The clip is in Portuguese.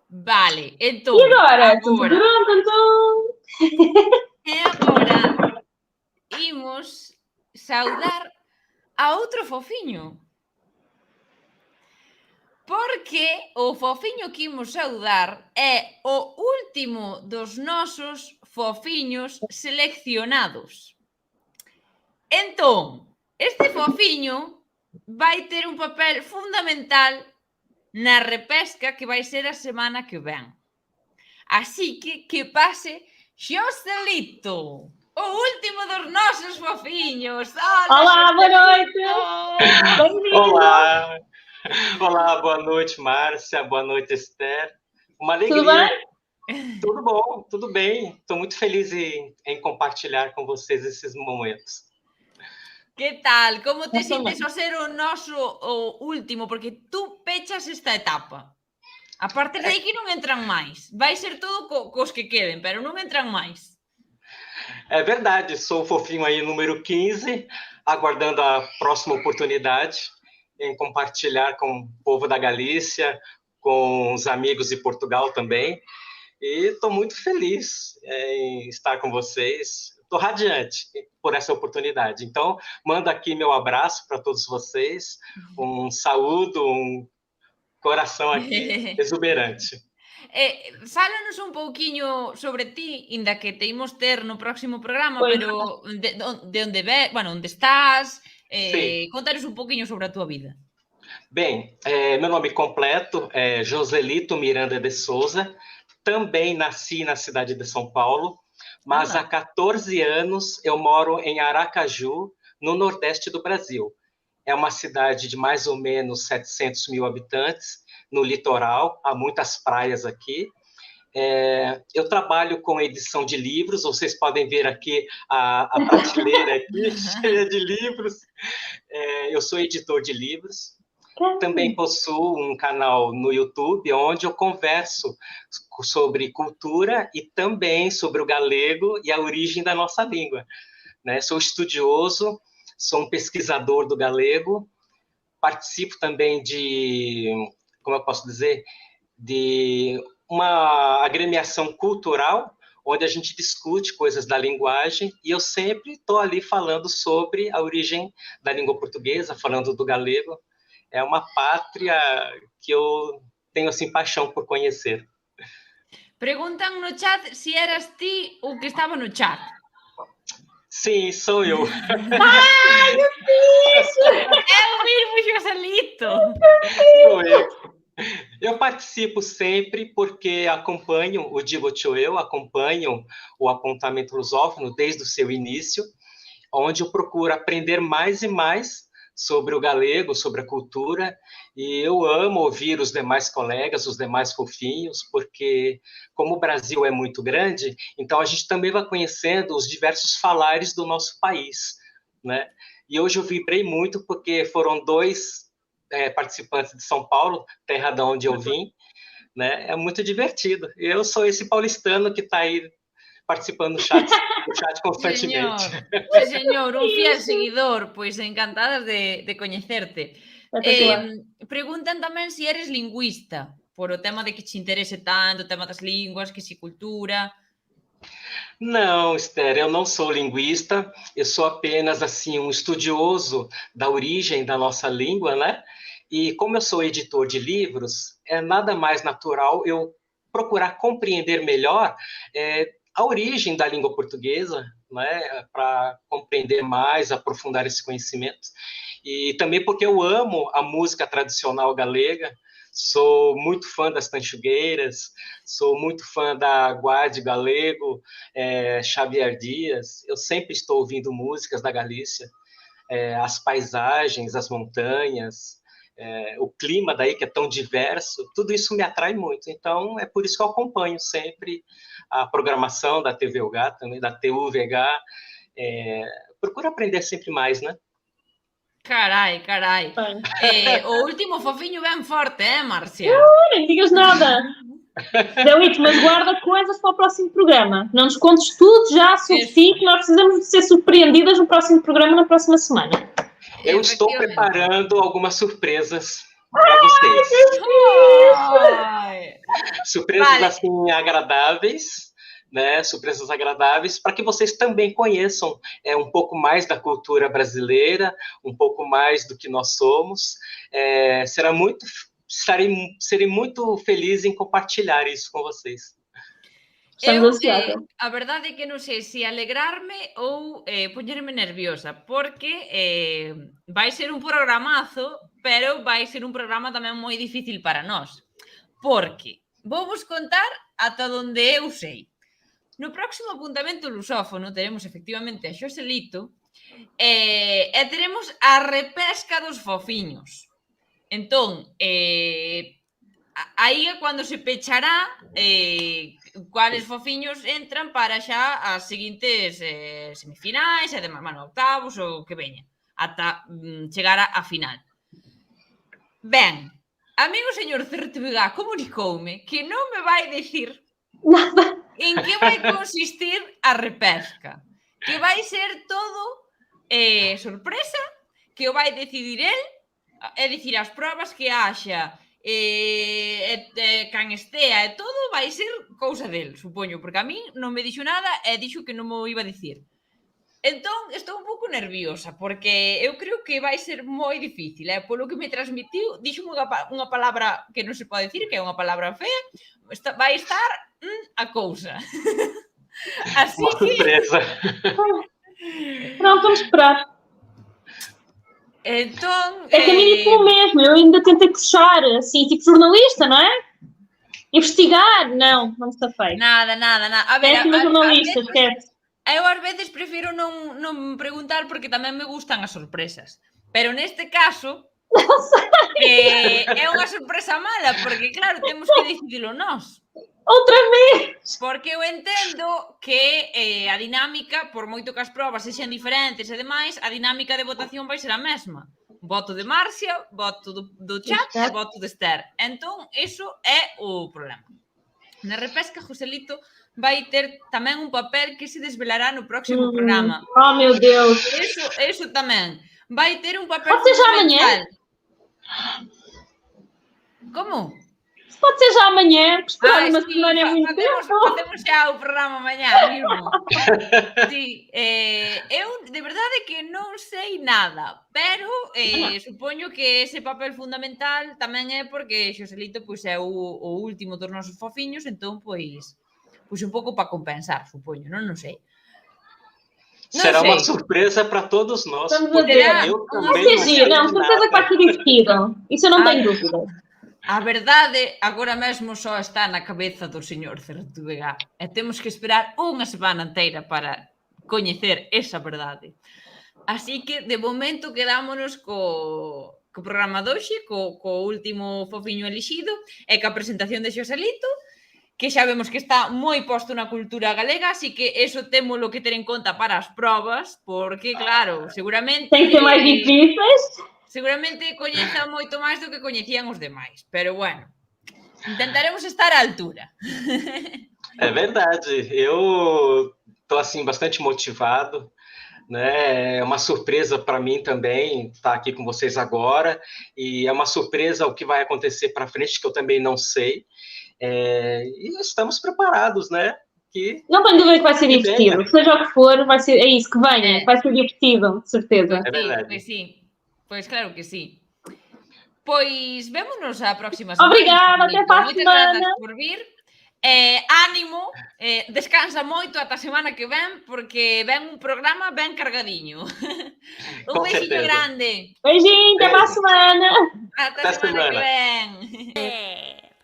Vale, entón... E agora? E agora imos saudar a outro fofiño. Porque o fofiño que imos saudar é o último dos nosos fofiños seleccionados. Entón, este fofiño vai ter un papel fundamental na repesca que vai ser a semana que ven. Así que pase Xoselito, o último dos nosos fofiños. Olá, boa noite! Bem-vindo! Olá, boa noite, Márcia, boa noite, Esther. Uma alegria. Tudo bem? Tudo bom, tudo bem. Estou muito feliz em compartilhar com vocês esses momentos. Que tal? Como te sientes ao ser o noso o último? Porque tú pechas esta etapa. A partir de aí que non entran máis. Vai ser todo cos que queden, pero non entran máis. É verdade, sou o fofinho aí número 15, aguardando a próxima oportunidade em compartilhar com o povo da Galícia, com os amigos de Portugal também. E estou muito feliz em estar com vocês. Estou radiante por essa oportunidade. Então, mando aqui meu abraço para todos vocês, um saúdo, um coração aqui exuberante. Fálanos un pouquiño sobre ti, inda que te imos ter no próximo programa, pero de onde ves, bueno, onde estás, contanos un pouquiño sobre a tua vida. Bem, meu nome completo é Joselito Miranda de Souza, também nasci na cidade de São Paulo, mas há 14 anos eu moro em Aracaju, no nordeste do Brasil. É uma cidade de mais ou menos 700 mil habitantes, no litoral, há muitas praias aqui. Eu trabalho com edição de livros, vocês podem ver aqui a prateleira aqui, cheia de livros. Eu sou editor de livros. Também possuo um canal no YouTube, onde eu converso sobre cultura e também sobre o galego e a origem da nossa língua. Sou estudioso, sou um pesquisador do galego, participo também de, como eu posso dizer, de uma agremiação cultural, onde a gente discute coisas da linguagem, e eu sempre estou ali falando sobre a origem da língua portuguesa, falando do galego. É uma pátria que eu tenho, assim, paixão por conhecer. Perguntam no chat se eras ti o que estava no chat. Sim, sou eu. Ai, meu Deus! É o mesmo Joselito. Sou eu. Eu participo sempre porque acompanho o Digo Tio Eu, acompanho o Apontamento Lusófono desde o seu início, onde eu procuro aprender mais e mais sobre o galego, sobre a cultura, e eu amo ouvir os demais colegas, os demais fofinhos, porque como o Brasil é muito grande, então a gente também vai conhecendo os diversos falares do nosso país, né? E hoje eu vibrei muito porque foram 2 participantes de São Paulo, terra de onde eu vim, né? É muito divertido. Eu sou esse paulistano que está aí participando no chat constantemente. Señor, un fiel seguidor, pois encantadas de coñecerte. Preguntan tamén se eres lingüista, por o tema de que te interese tanto, o tema das línguas, que se cultura. Não, Esther, eu não sou linguista, eu sou apenas assim um estudioso da origem da nossa língua, né? E como eu sou editor de livros, é nada mais natural eu procurar compreender melhor a origem da língua portuguesa, né, para compreender mais, aprofundar esse conhecimento. E também porque eu amo a música tradicional galega, sou muito fã das tanchugueiras, sou muito fã da Guarde Galego, Xavier Dias, eu sempre estou ouvindo músicas da Galícia, as paisagens, as montanhas, o clima daí que é tão diverso, tudo isso me atrai muito, então é por isso que eu acompanho sempre a programação da TVUH, também da TUVH, procuro aprender sempre mais, né? Carai. O último fofinho bem forte, Márcia? Nem digas nada. Delito, mas guarda coisas para o próximo programa. Não nos contes tudo já sobre ti, que nós precisamos de ser surpreendidas no próximo programa, na próxima semana. Eu estou preparando algumas surpresas para vocês. Ai. Surpresas Vale. assim agradáveis, né? Surpresas agradáveis para que vocês também conheçam um pouco mais da cultura brasileira, um pouco mais do que nós somos. Serei muito feliz em compartilhar isso com vocês. Estamos ansiosos. A verdade é que non sei se alegrarme ou poñerme nerviosa, porque vai ser un programazo, pero vai ser un programa tamén moi difícil para nós. Porque vou vos contar ata onde eu sei. No próximo apuntamento lusófono teremos efectivamente a Xoselito e teremos a repesca dos fofiños. Entón, aí é cando se pechará cuáles fofiños entran para xa as seguintes semifinais e demais, octavos ou que veña, ata chegar á final. Ben, amigo señor Certevega comunicoume que non me vai dicir Nada. en que vai consistir a repesca, que vai ser todo sorpresa, que o vai decidir el, é dicir, as probas que haxa, can estea e todo vai ser cousa del, supoño, porque a min non me dixo nada e dixo que non me iba a dicir. Entón, estou un pouco nerviosa, porque eu creo que vai ser moi difícil, polo que me transmitiu, dixo unha palabra que non se pode dicir, que é unha palabra fea, vai estar a cousa. Así Uma surpresa. Pronto, vamos esperar. Entón... É que a mim disse o mesmo, eu ainda tentei puxar, assim, tipo jornalista, não é? Investigar, não se safei. Nada. A ver, Péssima jornalista, esquece. Eu ás veces prefiro non preguntar porque tamén me gustan as sorpresas. Pero neste caso, é unha sorpresa mala, porque claro, temos que decidilo nós. Outra vez! Porque eu entendo que a dinámica, por moito que as probas sexan diferentes e demais, a dinámica de votación vai ser a mesma. Voto de Marcia, voto do chat e voto de Esther. Entón, iso é o problema. Na repesca, Joselito vai ter tamén un papel que se desvelará no próximo programa. Oh, meu Deus! Eso tamén. Vai ter un papel Pode ser já amanhã? Como? Pode ser já amanhã, esperar uma semana é muito tempo. Facemos xa o programa amanhã mesmo. Sí, eu de verdade que non sei nada, pero supoño que ese papel fundamental tamén é porque Xoselito pois é o último dos nosos fofiños, entón pois un pouco para compensar, supoño, non sei. Será uma surpresa para todos nós. Vamos ver. Eu Vai também ser giro, não, certeza que vai ser divertido. Isso eu não tenho dúvida. A verdade agora mesmo só está na cabeza do señor Certevega e temos que esperar unha semana inteira para coñecer esa verdade. Así que, de momento, quedámonos co programa doxe, co último fofiño elixido e ca presentación de Xoselito, que xa vemos que está moi posto na cultura galega, así que eso témolo que ter en conta para as probas, porque, claro, seguramente... Tem que ser máis difíceis. Seguramente coñeza moito máis do que coñecían os demais, pero bueno, intentaremos estar à altura. É verdade, eu estou assim bastante motivado, né? É uma surpresa para mim também estar aqui com vocês agora, e é uma surpresa o que vai acontecer para frente que eu também não sei, e estamos preparados, né? Não tenho dúvida que vai ser divertido, seja o que for, vai ser, é isso que venha, vai ser divertido, de certeza. É verdade. Pois sí, pois claro que sí. Pois vémonos a próxima semana. Obrigada, até para a semana. semana. Grazas por vir. Ánimo, descansa moito ata a semana que ven, porque ven un programa ben cargadiño. Un beijinho grande. Beijinho, até para a semana. Ata a semana que ven.